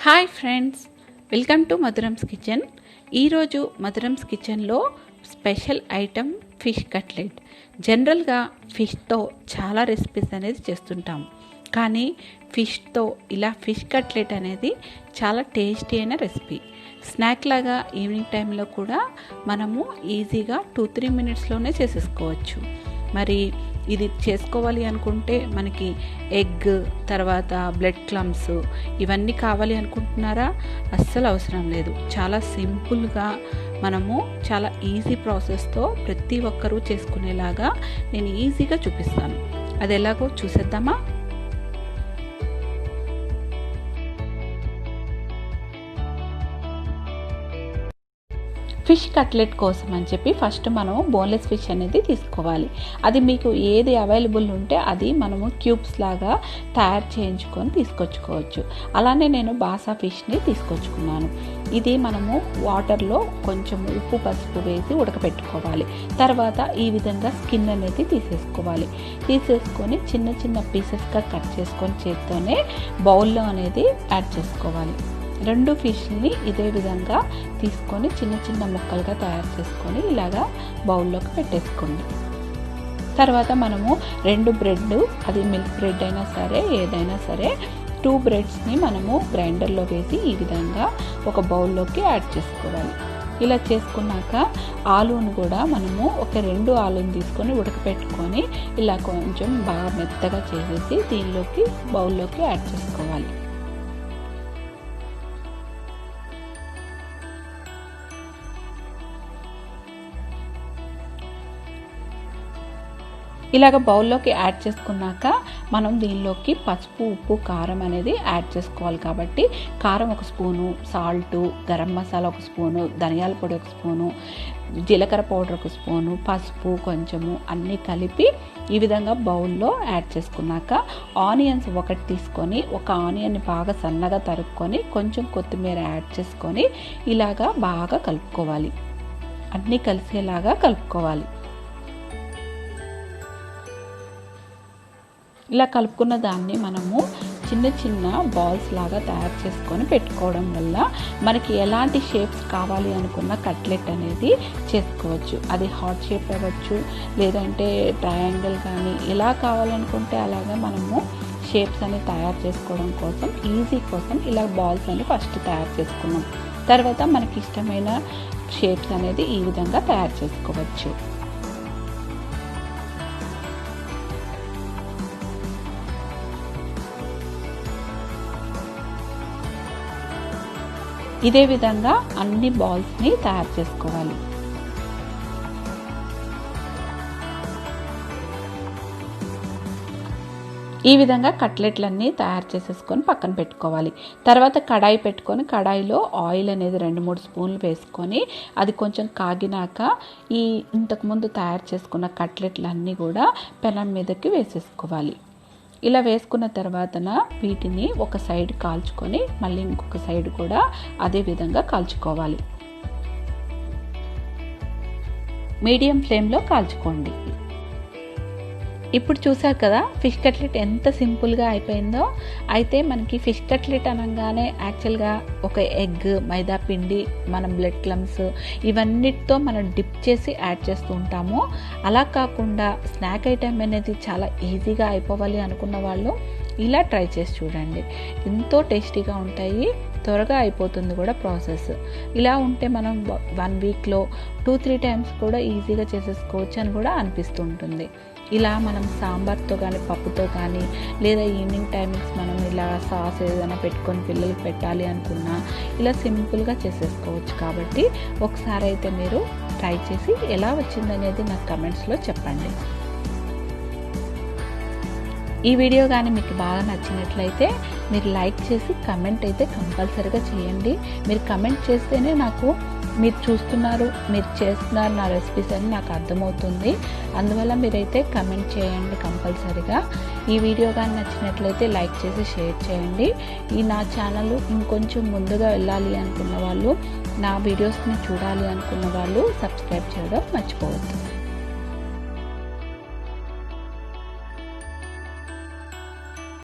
Hi friends, welcome to Madhuram's kitchen. ఈరోజు మధురమ్స్ కిచెన్లో special item fish cutlet. జనరల్గా ఫిష్తో చాలా రెసిపీస్ అనేది చేస్తుంటాం, కానీ ఫిష్తో ఇలా ఫిష్ కట్లెట్ అనేది చాలా టేస్టీ అయిన రెసిపీ. స్నాక్ లాగా ఈవినింగ్ టైంలో కూడా మనము ఈజీగా 2-3 మినిట్స్లోనే చేసేసుకోవచ్చు. మరి ఇది చేసుకోవాలి అనుకుంటే మనకి ఎగ్, తర్వాత బ్రెడ్ క్రమ్స్ ఇవన్నీ కావాలి అనుకుంటున్నారా? అస్సలు అవసరం లేదు. చాలా సింపుల్గా మనము చాలా ఈజీ ప్రాసెస్తో ప్రతి ఒక్కరూ చేసుకునేలాగా నేను ఈజీగా చూపిస్తాను. అది ఎలాగో చూసేద్దామా? ఫిష్ కట్లెట్ కోసం అని చెప్పి ఫస్ట్ మనము బోన్లెస్ ఫిష్ అనేది తీసుకోవాలి. అది మీకు ఏది అవైలబుల్ ఉంటే అది మనము క్యూబ్స్ లాగా తయారు చేయించుకొని తీసుకొచ్చుకోవచ్చు. అలానే నేను బాసా ఫిష్ని తీసుకొచ్చుకున్నాను. ఇది మనము వాటర్లో కొంచెం ఉప్పు పసుపు వేసి ఉడకపెట్టుకోవాలి. తర్వాత ఈ విధంగా స్కిన్ అనేది తీసేసుకొని చిన్న చిన్న పీసెస్గా కట్ చేసుకొని చేత్తోనే బౌల్లో అనేది యాడ్ చేసుకోవాలి. 2 ఫిష్ని ఇదే విధంగా తీసుకొని చిన్న చిన్న ముక్కలుగా తయారు చేసుకొని ఇలాగా బౌల్లోకి పెట్టేసుకోండి. తర్వాత మనము 2 బ్రెడ్, అది మిల్క్ బ్రెడ్ అయినా సరే ఏదైనా సరే, 2 బ్రెడ్స్ని మనము గ్రైండర్లో వేసి ఈ విధంగా ఒక బౌల్లోకి యాడ్ చేసుకోవాలి. ఇలా చేసుకున్నాక ఆలూను కూడా మనము ఒక 2 ఆలూని తీసుకొని ఉడకపెట్టుకొని ఇలా కొంచెం బాగా మెత్తగా చేసేసి దీనిలోకి బౌల్లోకి యాడ్ చేసుకోవాలి. ఇలాగ బౌల్లోకి యాడ్ చేసుకున్నాక మనం దీనిలోకి పసుపు, ఉప్పు, కారం అనేది యాడ్ చేసుకోవాలి. కాబట్టి కారం 1 spoon, salt, garam masala 1 spoon, ధనియాల పొడి 1 స్పూను, జీలకర్ర పౌడర్ 1 స్పూను, పసుపు కొంచెము అన్నీ కలిపి ఈ విధంగా బౌల్లో యాడ్ చేసుకున్నాక ఆనియన్స్ 1 తీసుకొని ఒక ఆనియన్ని బాగా సన్నగా తరుక్కొని కొంచెం కొత్తిమీర యాడ్ చేసుకొని ఇలాగా బాగా కలుపుకోవాలి. అన్నీ కలిసేలాగా కలుపుకోవాలి. ఇలా కలుపుకున్న దాన్ని మనము చిన్న చిన్న బాల్స్ లాగా తయారు చేసుకొని పెట్టుకోవడం వల్ల మనకి ఎలాంటి షేప్స్ కావాలి అనుకున్న కట్లెట్ అనేది చేసుకోవచ్చు. అది హార్ట్ షేప్ అవ్వచ్చు, లేదంటే ట్రయాంగిల్ కానీ ఎలా కావాలనుకుంటే అలాగా మనము షేప్స్ అని తయారు చేసుకోవడం కోసం ఈజీ కోసం ఇలా బాల్స్ అని ఫస్ట్ తయారు చేసుకున్నాం. తర్వాత మనకి ఇష్టమైన షేప్స్ అనేది ఈ విధంగా తయారు చేసుకోవచ్చు. ఇదే విధంగా అన్ని బాల్స్ని తయారు చేసుకోవాలి. ఈ విధంగా కట్లెట్లన్నీ తయారు చేసేసుకొని పక్కన పెట్టుకోవాలి. తర్వాత కడాయి పెట్టుకొని కడాయిలో ఆయిల్ అనేది 2-3 స్పూన్లు వేసుకొని అది కొంచెం కాగినాక ఈ ఇంతకుముందు తయారు చేసుకున్న కట్లెట్లన్నీ కూడా పెనం మీదకి వేసేసుకోవాలి. ఇలా వేసుకున్న తర్వాతన వీటిని ఒక సైడ్ కాల్చుకొని మళ్ళీ ఇంకొక సైడ్ కూడా అదే విధంగా కాల్చుకోవాలి. మీడియం ఫ్లేమ్లో కాల్చుకోండి. ఇప్పుడు చూసారు కదా ఫిష్ కట్లెట్ ఎంత సింపుల్గా అయిపోయిందో. అయితే మనకి ఫిష్ కట్లెట్ అనగానే యాక్చువల్గా ఒక ఎగ్, మైదా పిండి, మనం బ్రెడ్ క్రమ్స్ ఇవన్నిటితో మనం డిప్ చేసి యాడ్ చేస్తూ ఉంటాము. అలా కాకుండా స్నాక్ ఐటెం అనేది చాలా ఈజీగా అయిపోవాలి అనుకున్న వాళ్ళు ఇలా ట్రై చేసి చూడండి. ఎంతో టేస్టీగా ఉంటాయి, త్వరగా అయిపోతుంది కూడా ప్రాసెస్. ఇలా ఉంటే మనం 1 వీక్లో 2-3 టైమ్స్ కూడా ఈజీగా చేసేసుకోవచ్చు అని కూడా అనిపిస్తూ ఉంటుంది. ఇలా మనం సాంబార్తో కానీ పప్పుతో కానీ లేదా ఈవినింగ్ టైమింగ్స్ మనం ఇలా సాస్ ఏదైనా పెట్టుకొని పిల్లలకి పెట్టాలి అనుకున్నా ఇలా సింపుల్గా చేసేసుకోవచ్చు. కాబట్టి ఒకసారి అయితే మీరు ట్రై చేసి ఎలా వచ్చిందనేది నాకు కమెంట్స్లో చెప్పండి. ఈ వీడియో కానీ మీకు బాగా నచ్చినట్లయితే మీరు లైక్ చేసి కమెంట్ అయితే కంపల్సరీగా చేయండి. మీరు కమెంట్ చేస్తేనే నాకు మీరు చూస్తున్నారు, మీరు చేస్తున్నారు నా రెసిపీస్ అని నాకు అర్థమవుతుంది. అందువల్ల మీరైతే కమెంట్ చేయండి కంపల్సరీగా. ఈ వీడియో కానీ నచ్చినట్లయితే లైక్ చేసి షేర్ చేయండి. నా ఛానల్ ఇంకొంచెం ముందుగా వెళ్ళాలి అనుకున్న వాళ్ళు, నా వీడియోస్ని చూడాలి అనుకున్న వాళ్ళు సబ్స్క్రైబ్ చేయడం మర్చిపోవద్దు.